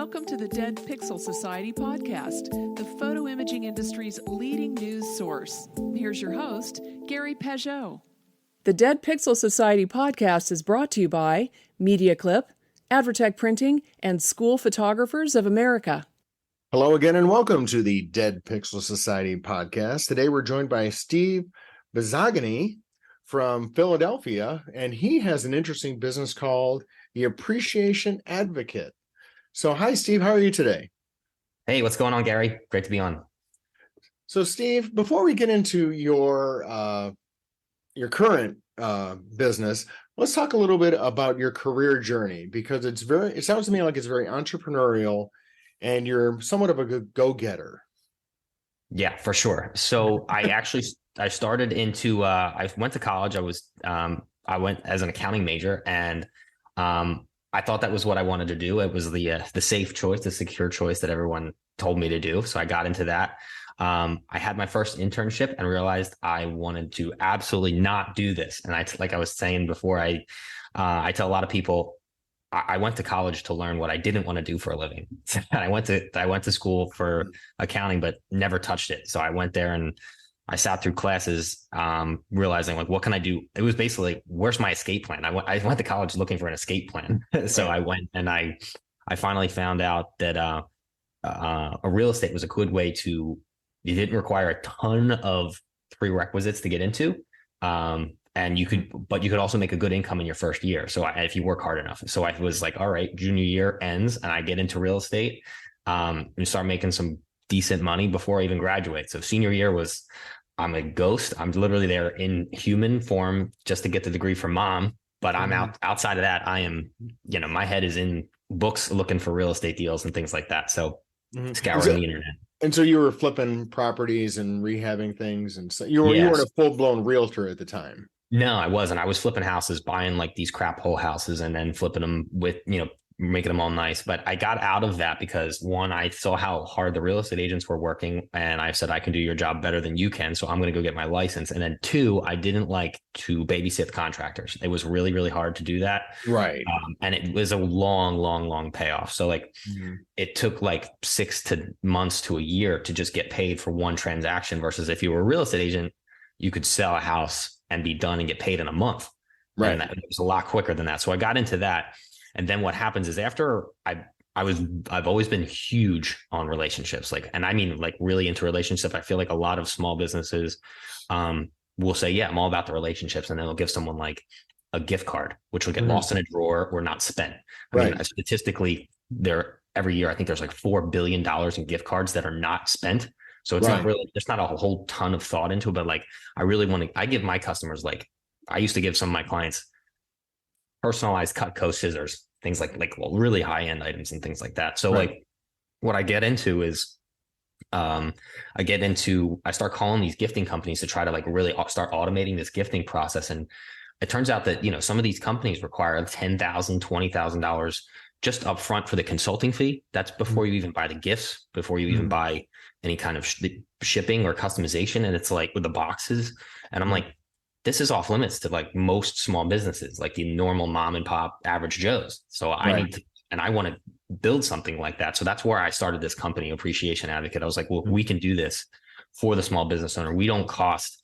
Welcome to the Dead Pixel Society podcast, the photo imaging industry's leading news source. Here's your host, Gary Peugeot. The Dead Pixel Society podcast is brought to you by MediaClip, Advertech Printing, and School Photographers of America. Hello again, and welcome to the Dead Pixel Society podcast. Today we're joined by Steve Buzogany from Philadelphia, and he has an interesting business called the Appreciation Advocate. So, hi, Steve. How are you today? Hey, what's going on, Gary? Great to be on. So, Steve, before we get into your current business, let's talk a little bit about your career journey, because it sounds to me like it's very entrepreneurial, and you're somewhat of a good go-getter. Yeah, for sure. So I started into I went to college. I went as an accounting major, and I thought that was what I wanted to do. It was the safe choice, the secure choice that everyone told me to do. So I got into that. I had my first internship and realized I wanted to absolutely not do this. And like I was saying before, I tell a lot of people, I went to college to learn what I didn't want to do for a living. I went to school for accounting, but never touched it. So I went there and I sat through classes, realizing like, what can I do? It was basically like, where's my escape plan? I went to college looking for an escape plan. So I went and I finally found out that a real estate was a good way to. You didn't require a ton of prerequisites to get into. And you could also make a good income in your first year. So if you work hard enough. So I was like, all right, junior year ends and I get into real estate and start making some decent money before I even graduate. So senior year I'm a ghost. I'm literally there in human form just to get the degree from mom. But I'm outside of that. I am, my head is in books looking for real estate deals and things like that. So scouring the internet. And so you were flipping properties and rehabbing things. And so you weren't a full-blown realtor at the time. No, I wasn't. I was flipping houses, buying like these crap hole houses and then flipping them with, making them all nice. But I got out of that because one, I saw how hard the real estate agents were working. And I said, I can do your job better than you can. So I'm going to go get my license. And then two, I didn't like to babysit contractors. It was really, really hard to do that. Right. And it was a long payoff. So like it took like 6 months to a year to just get paid for one transaction versus if you were a real estate agent, you could sell a house and be done and get paid in a month. Right. And it was a lot quicker than that. So I got into that. And then what happens is after I've always been huge on relationships, and I mean, like really into relationships. I feel like a lot of small businesses will say, yeah, I'm all about the relationships. And then they'll give someone like a gift card, which will get lost in a drawer or not spent. I mean, statistically every year, I think there's like $4 billion in gift cards that are not spent. So it's not really, there's not a whole ton of thought into it, but like, I give my customers, I used to give some of my clients personalized Cutco scissors, things like really high end items and things like that. So like what I get into is, I start calling these gifting companies to try to really start automating this gifting process. And it turns out that, some of these companies require $10,000, $20,000 just upfront for the consulting fee. That's before you even buy the gifts, before you even buy any kind of shipping or customization. And it's like with the boxes. And I'm like, this is off limits to most small businesses, like the normal mom and pop average Joes. So I need to, and I want to build something like that. So that's where I started this company, Appreciation Advocate. I was like, well, we can do this for the small business owner. We don't cost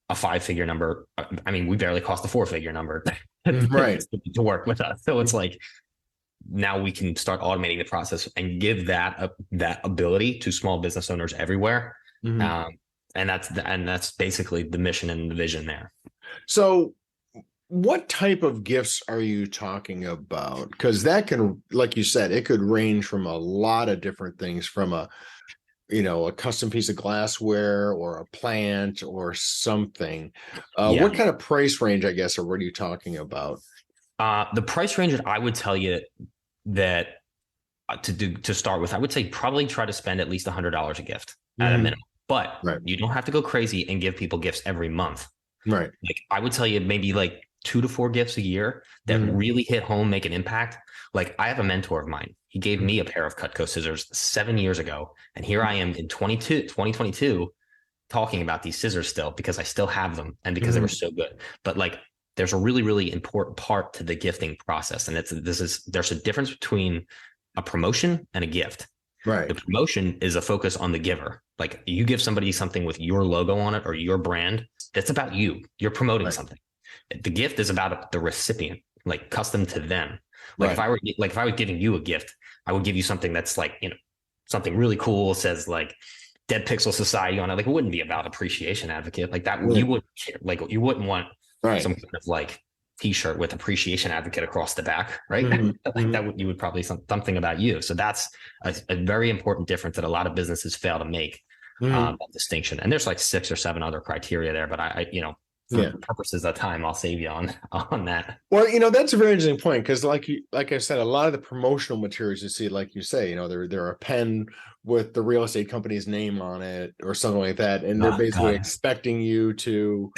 a 5-figure number. I mean, we barely cost a 4-figure number to work with us. So it's like, now we can start automating the process and give that ability to small business owners everywhere. And that's basically the mission and the vision there. So what type of gifts are you talking about? Because that can, like you said, it could range from a lot of different things, from a custom piece of glassware or a plant or something. What kind of price range, I guess, or what are you talking about? The price range that I would tell you that to start with, I would say probably try to spend at least $100 a gift at a minimum. But you don't have to go crazy and give people gifts every month. Right. I would tell you maybe 2 to 4 gifts a year that really hit home, make an impact. I have a mentor of mine. He gave me a pair of Cutco scissors 7 years ago. And here I am in 2022 talking about these scissors still because I still have them and because they were so good. But there's a really, really important part to the gifting process. And there's a difference between a promotion and a gift. Right. The promotion is a focus on the giver. Like you give somebody something with your logo on it or your brand, that's about you. You're promoting something. The gift is about the recipient, like custom to them. Like if I was giving you a gift, I would give you something that's like, something really cool, says like Dead Pixel Society on it. Like it wouldn't be about appreciation advocate like that. You wouldn't care. Like you wouldn't want some kind of like t-shirt with appreciation advocate across the back, right? That you would probably something about you. So that's a very important difference that a lot of businesses fail to make, that distinction. And there's like 6 or 7 other criteria there, but I for purposes of time, I'll save you on that. Well, that's a very interesting point because, like I said, a lot of the promotional materials you see, like you say, they're a pen with the real estate company's name on it or something like that, and they're basically expecting you to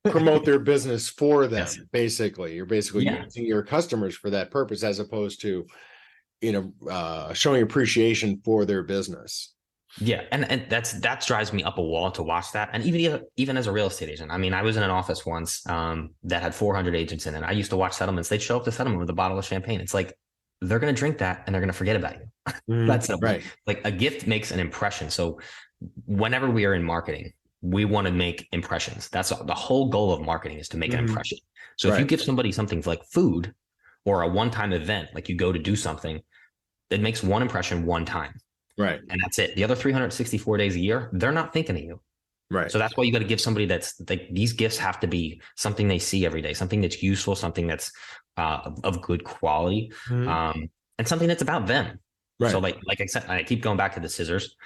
promote their business for them. Basically, you're basically using your customers for that purpose, as opposed to, showing appreciation for their business. Yeah. And that drives me up a wall to watch that. And even as a real estate agent, I mean, I was in an office once that had 400 agents in it. I used to watch settlements. They'd show up to settlement with a bottle of champagne. It's like, they're going to drink that and they're going to forget about you. That's right. Like a gift makes an impression. So whenever we are in marketing, we want to make impressions. That's the whole goal of marketing, is to make an impression. So if you give somebody something like food or a one-time event, like you go to do something, it makes one impression one time. Right. And that's it. The other 364 days a year, they're not thinking of you. Right. So that's why you got to give somebody that's like, these gifts have to be something they see every day, something that's useful, something that's of good quality, and something that's about them. Right. So like I said, I keep going back to the scissors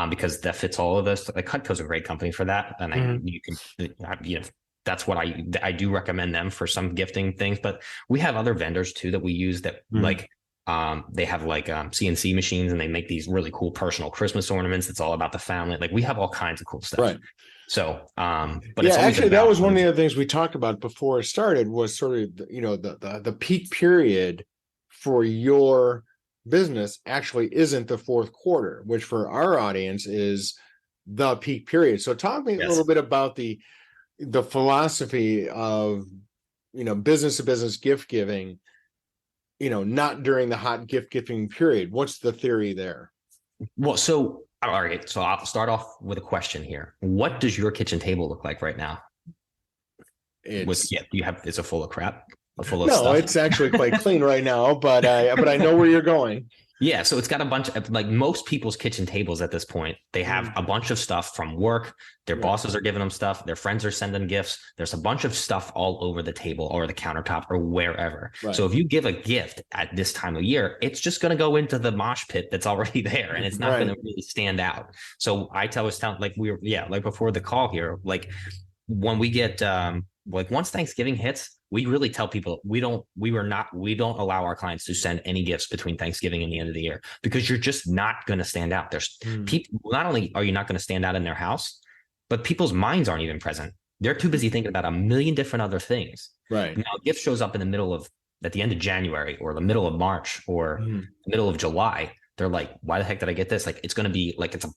because that fits all of this. Like Cutco's a great company for that. And that's what I do recommend them for some gifting things, but we have other vendors too that we use that they have like CNC machines, and they make these really cool personal Christmas ornaments. It's all about the family. Like we have all kinds of cool stuff. Right. So, but it's actually that was one of the other things we talked about before it started, was sort of, the peak period for your business actually isn't the fourth quarter, which for our audience is the peak period. So talk me a little bit about the philosophy of, business to business gift giving, not during the hot gift giving period. What's the theory there? Well, so all right. So I'll start off with a question here. What does your kitchen table look like right now? Is it full of crap? Full of stuff? No, it's actually quite clean right now, but I know where you're going. Yeah. So it's got a bunch of, like most people's kitchen tables at this point, they have a bunch of stuff from work. Their bosses are giving them stuff. Their friends are sending gifts. There's a bunch of stuff all over the table or the countertop or wherever. Right. So if you give a gift at this time of year, it's just going to go into the mosh pit that's already there, and it's not going to really stand out. So I was telling, like like before the call here, like when we get, like once Thanksgiving hits, we really tell people we don't allow our clients to send any gifts between Thanksgiving and the end of the year, because you're just not going to stand out. There's people, not only are you not going to stand out in their house, but people's minds aren't even present. They're too busy thinking about a million different other things. Right. Now, a gift shows up at the end of January or the middle of March or the middle of July. They're like, why the heck did I get this? Like, it's going to be like, it's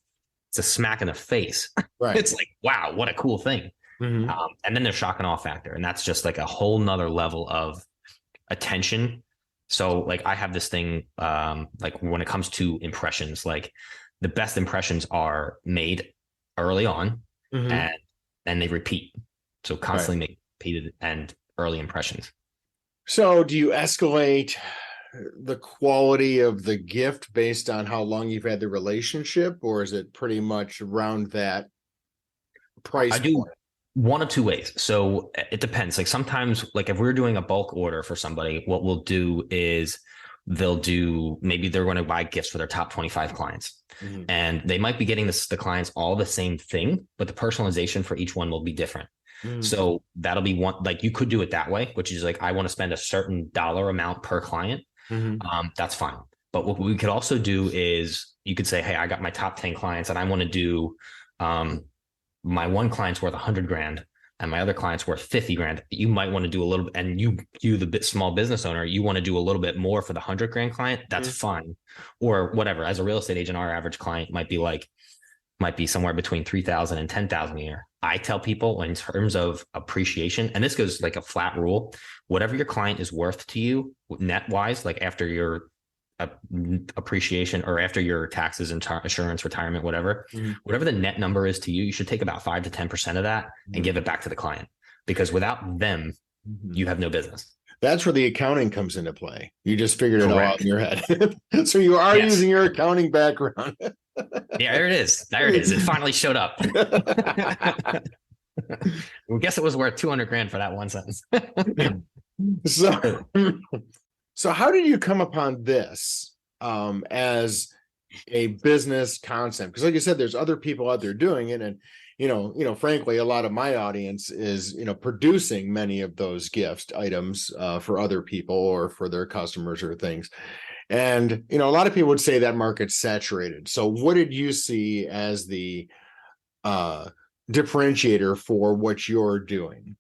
a smack in the face. Right. It's like, wow, what a cool thing. And then there's shock and awe factor. And that's just like a whole nother level of attention. So like I have this thing, like when it comes to impressions, like the best impressions are made early on and they repeat. So constantly make repeated and early impressions. So do you escalate the quality of the gift based on how long you've had the relationship, or is it pretty much around that price point? Do one of two ways. So it depends. Like sometimes, like if we're doing a bulk order for somebody, what we'll do is maybe they're going to buy gifts for their top 25 clients. And they might be getting the clients all the same thing, but the personalization for each one will be different. So that'll be one, like you could do it that way, which is like, I want to spend a certain dollar amount per client. That's fine. But what we could also do is you could say, hey, I got my top 10 clients and I want to do, my one client's worth $100,000 and my other client's worth $50,000. You might want to do a little, and you the small business owner, you want to do a little bit more for the $100,000 client. That's fine. Or whatever. As a real estate agent, our average client might be somewhere between $3,000 and $10,000 a year. I tell people in terms of appreciation, and this goes like a flat rule, whatever your client is worth to you net wise, like after your appreciation, or after your taxes and insurance, retirement, whatever the net number is to you, you should take about 5 to 10% of that and give it back to the client, because without them, you have no business. That's where the accounting comes into play. You just figured it all out Correct. in your head. So you are using your accounting background. Yeah, there it is. There it is. It finally showed up. I guess it was worth 200 grand for that one sentence. So how did you come upon this as a business concept? Because like you said, there's other people out there doing it. And, frankly, a lot of my audience is, producing many of those gift items for other people or for their customers or things. And, a lot of people would say that market's saturated. So what did you see as the differentiator for what you're doing?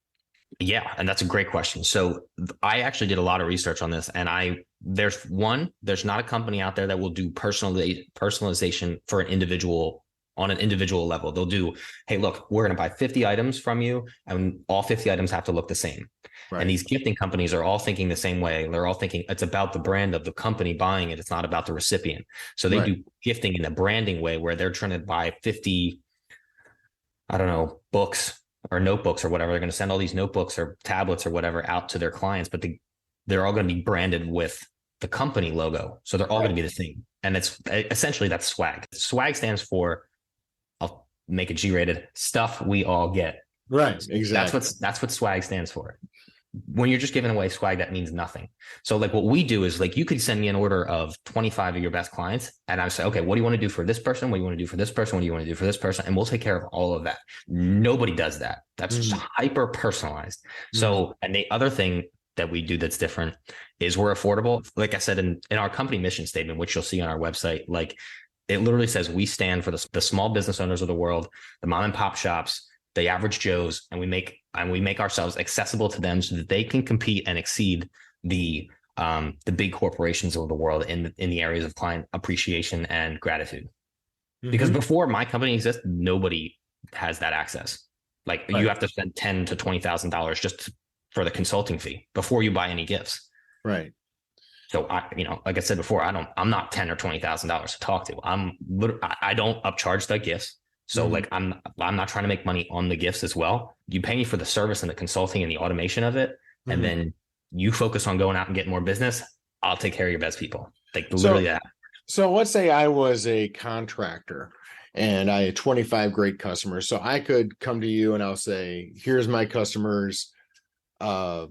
Yeah, and that's a great question. So I actually did a lot of research on this, and there's not a company out there that will do personalization for an individual on an individual level. They'll do, hey, look, we're going to buy 50 items from you, and all 50 items have to look the same. Right. And these gifting companies are all thinking the same way. They're all thinking it's about the brand of the company buying it. It's not about the recipient. So they do gifting in a branding way where they're trying to buy 50, books or notebooks or whatever. They're going to send all these notebooks or tablets or whatever out to their clients, but they're all going to be branded with the company logo. So they're all going to be the same. And it's essentially that's swag. Swag stands for, I'll make it G-rated, stuff we all get. Right. Exactly. That's what swag stands for. When you're just giving away swag, that means nothing. So like what we do is like, you could send me an order of 25 of your best clients. And I say, okay, what do you want to do for this person? What do you want to do for this person? What do you want to do for this person? And we'll take care of all of that. Nobody does that. That's just hyper personalized. So, and the other thing that we do that's different is we're affordable. Like I said, in our company mission statement, which you'll see on our website, like it literally says we stand for the small business owners of the world, the mom and pop shops, the average Joes, and we make ourselves accessible to them so that they can compete and exceed the big corporations of the world in the areas of client appreciation and gratitude. Because before my company exists, nobody has that access. Like you have to spend $10,000 to $20,000 just for the consulting fee before you buy any gifts. Right. So like I said before, I'm not $10,000 or $20,000 to talk to. I don't upcharge the gifts. So like, I'm not trying to make money on the gifts as well. You pay me for the service and the consulting and the automation of it. And then you focus on going out and getting more business. I'll take care of your best people. Like literally that. So let's say I was a contractor and I had 25 great customers. So I could come to you and I'll say, here's my customers. I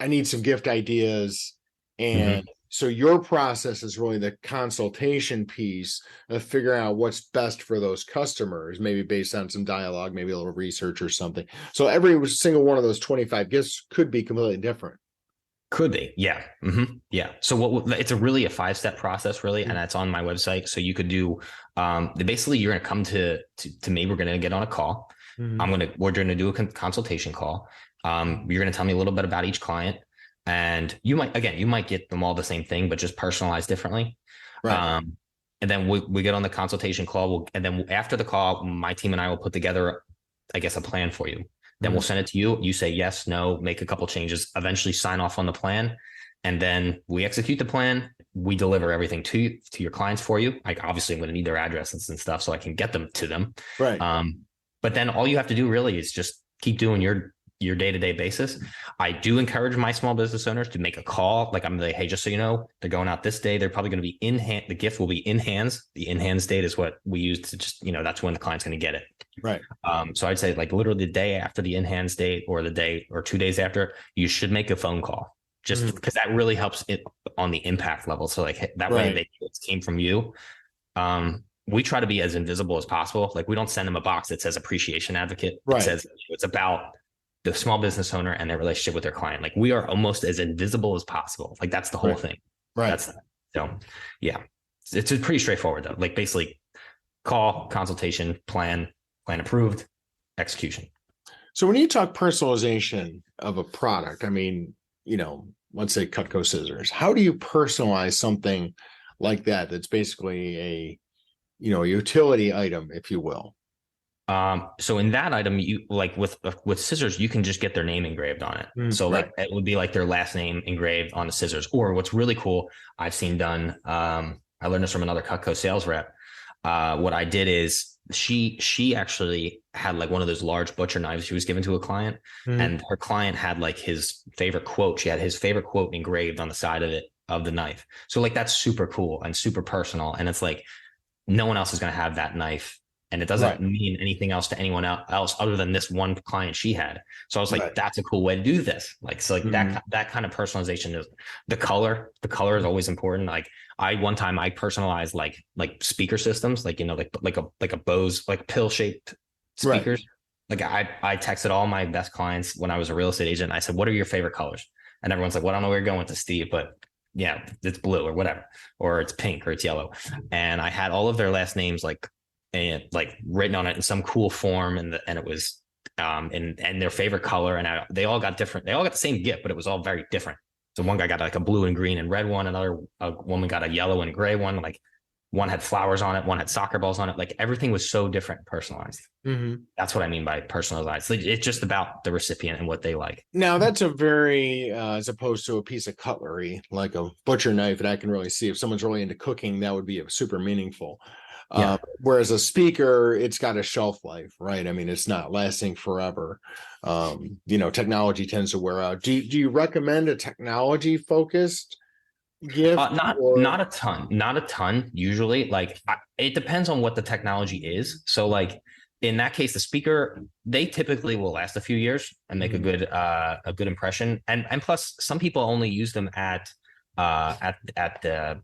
need some gift ideas. And so your process is really the consultation piece of figuring out what's best for those customers, maybe based on some dialogue, maybe a little research or something. So every single one of those 25 gifts could be completely different. Could be. Yeah. Yeah. So it's really a 5-step process, really. And that's on my website. So you could do, basically you're going to come to me. We're going to get on a call. We're going to do a consultation call. You're going to tell me a little bit about each client. And you might get them all the same thing, but just personalized differently. Right. And then we get on the consultation call. And then after the call, my team and I will put together, I guess, a plan for you. Then we'll send it to you. You say yes, no, make a couple changes, eventually sign off on the plan. And then we execute the plan. We deliver everything to your clients for you. Like obviously I'm going to need their addresses and stuff so I can get them to them. Right. But then all you have to do really is just keep doing your day-to-day basis. I do encourage my small business owners to make a call. Like I'm like, hey, just so you know, they're going out this day. They're probably going to be in hand. The gift will be in hands. The in hands date is what we use to just, that's when the client's going to get it. Right. So I'd say like literally the day after the in hands date or the day or 2 days after, you should make a phone call just because that really helps it on the impact level. So like that way they it came from you. We try to be as invisible as possible. Like we don't send them a box that says appreciation advocate. Right. It says it's about the small business owner and their relationship with their client. Like we are almost as invisible as possible. Like that's the whole thing. Right. So yeah, it's pretty straightforward though. Like basically call, consultation, plan approved, execution. So when you talk personalization of a product, I mean, let's say Cutco scissors, how do you personalize something like that? That's basically a utility item, if you will. So in that item, you like with scissors, you can just get their name engraved on it. So like it would be like their last name engraved on the scissors. Or what's really cool, I've seen done. I learned this from another Cutco sales rep. What I did is she actually had like one of those large butcher knives she was given to a client, and her client had like his favorite quote. She had his favorite quote engraved on the side of it of the knife. So like that's super cool and super personal. And it's like no one else is going to have that knife. And it doesn't mean anything else to anyone else other than this one client she had. So I was like, that's a cool way to do this. Like, so like that kind of personalization is the color. The color is always important. Like one time I personalized like speaker systems, like, you know, like a Bose, like pill shaped speakers. Like I texted all my best clients when I was a real estate agent. I said, what are your favorite colors? And everyone's like, well, I don't know where you're going with this, Steve, but yeah, it's blue or whatever, or it's pink or it's yellow. And I had all of their last names, and like written on it in some cool form, and it was and their favorite color, and they all got the same gift, but it was all very different. So one guy got like a blue and green and red one, another woman got a yellow and gray one, like one had flowers on it, one had soccer balls on it, like everything was so different, personalized. That's what I mean by personalized. It's just about the recipient and what they like. Now that's a very as opposed to a piece of cutlery like a butcher knife that I can really see if someone's really into cooking, that would be super meaningful. Whereas a speaker, it's got a shelf life, right? I mean, it's not lasting forever. You know, technology tends to wear out. Do you recommend a technology focused gift? Not a ton usually. Like it depends on what the technology is. So like in that case, the speaker, they typically will last a few years and make a good impression. And plus some people only use them at the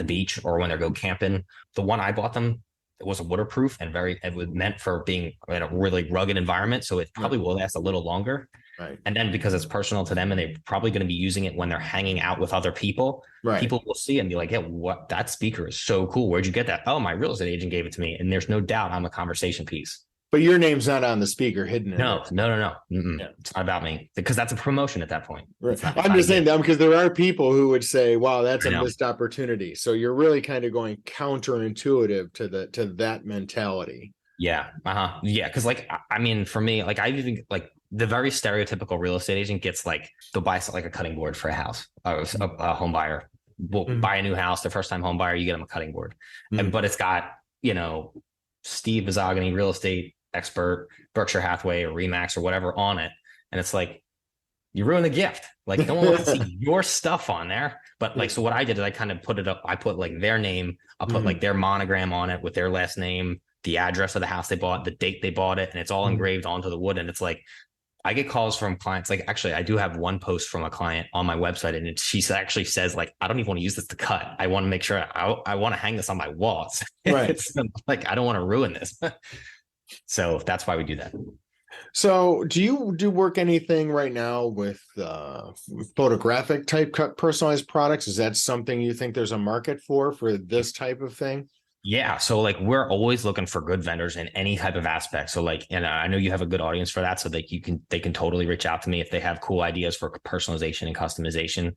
beach or when they go camping. The one I bought them, it was waterproof and it was meant for being in a really rugged environment. So it probably will last a little longer. Right. And then because it's personal to them and they're probably going to be using it when they're hanging out with other people, people will see it and be like, yeah, what, that speaker is so cool. Where'd you get that? Oh, my real estate agent gave it to me. And there's no doubt I'm a conversation piece. But your name's not on the speaker hidden. No. It's not about me because that's a promotion at that point. Right. I'm just saying that because there are people who would say, wow, that's a missed opportunity. So you're really kind of going counterintuitive to that mentality. Yeah. Yeah. Cause like, I mean, for me, like I even like the very stereotypical real estate agent gets like, they'll buy like a cutting board for a house, a home buyer will buy a new house, their first time home buyer, you get them a cutting board. But it's got, you know, Steve Buzogany, real estate expert, Berkshire Hathaway or Remax or whatever on it. And it's like, you ruin the gift. Like no one wants to see your stuff on there. But like, so what I did is I kind of put it up. I put like their name, I'll put like their monogram on it with their last name, the address of the house they bought, the date they bought it. And it's all engraved onto the wood. And it's like, I get calls from clients. Like actually I do have one post from a client on my website and she actually says like, I don't even want to use this to cut. I want to make sure I want to hang this on my walls. Right. It's like, I don't want to ruin this. So that's why we do that. So do you work anything right now with photographic type cut personalized products? Is that something you think there's a market for this type of thing? Yeah. So like we're always looking for good vendors in any type of aspect. So like, and I know you have a good audience for that. So they can totally reach out to me if they have cool ideas for personalization and customization.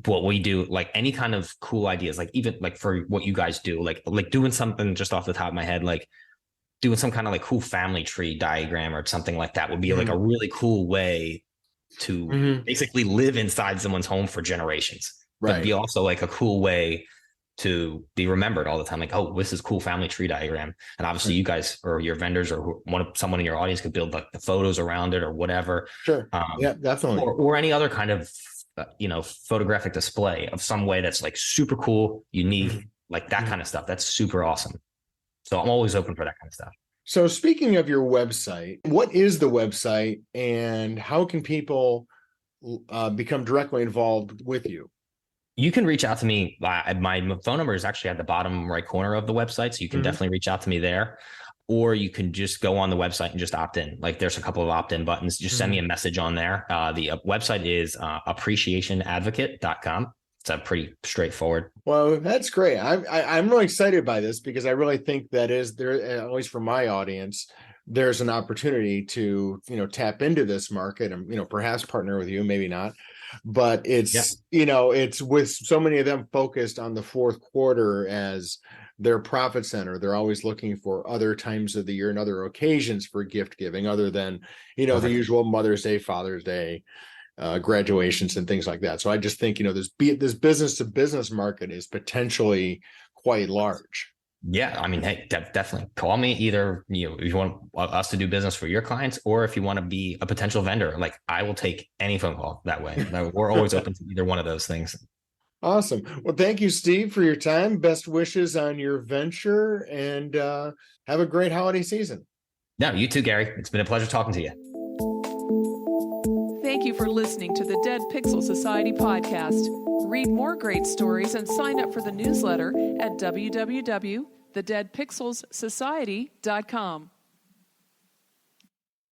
What we do, like any kind of cool ideas, like even like for what you guys do, like doing something just off the top of my head, like doing some kind of like cool family tree diagram or something like that would be like a really cool way to basically live inside someone's home for generations. Right. But be also like a cool way to be remembered all the time. Like, oh, this is cool family tree diagram. And obviously you guys or your vendors or someone in your audience could build like the photos around it or whatever. Sure. Yeah, definitely. Or any other kind of, photographic display of some way that's like super cool, unique, like that kind of stuff. That's super awesome. So I'm always open for that kind of stuff. So speaking of your website, what is the website and how can people become directly involved with you? You can reach out to me. My phone number is actually at the bottom right corner of the website. So you can definitely reach out to me there, or you can just go on the website and just opt in. Like there's a couple of opt-in buttons. Just send me a message on there. The website is appreciationadvocate.com. It's pretty straightforward. Well, that's great. I'm really excited by this because I really think that is there, at least for my audience, there's an opportunity to, tap into this market and, perhaps partner with you, maybe not. But it's, it's with so many of them focused on the fourth quarter as their profit center. They're always looking for other times of the year and other occasions for gift giving other than, the usual Mother's Day, Father's Day, graduations and things like that. So I just think, this business to business market is potentially quite large. Yeah, I mean, hey, definitely call me either, if you want us to do business for your clients, or if you want to be a potential vendor. Like, I will take any phone call that way. We're always open to either one of those things. Awesome. Well, thank you, Steve, for your time. Best wishes on your venture, and have a great holiday season. No, you too, Gary. It's been a pleasure talking to you. Thank you for listening to the Dead Pixel Society podcast. Read more great stories and sign up for the newsletter at www.thedeadpixelssociety.com.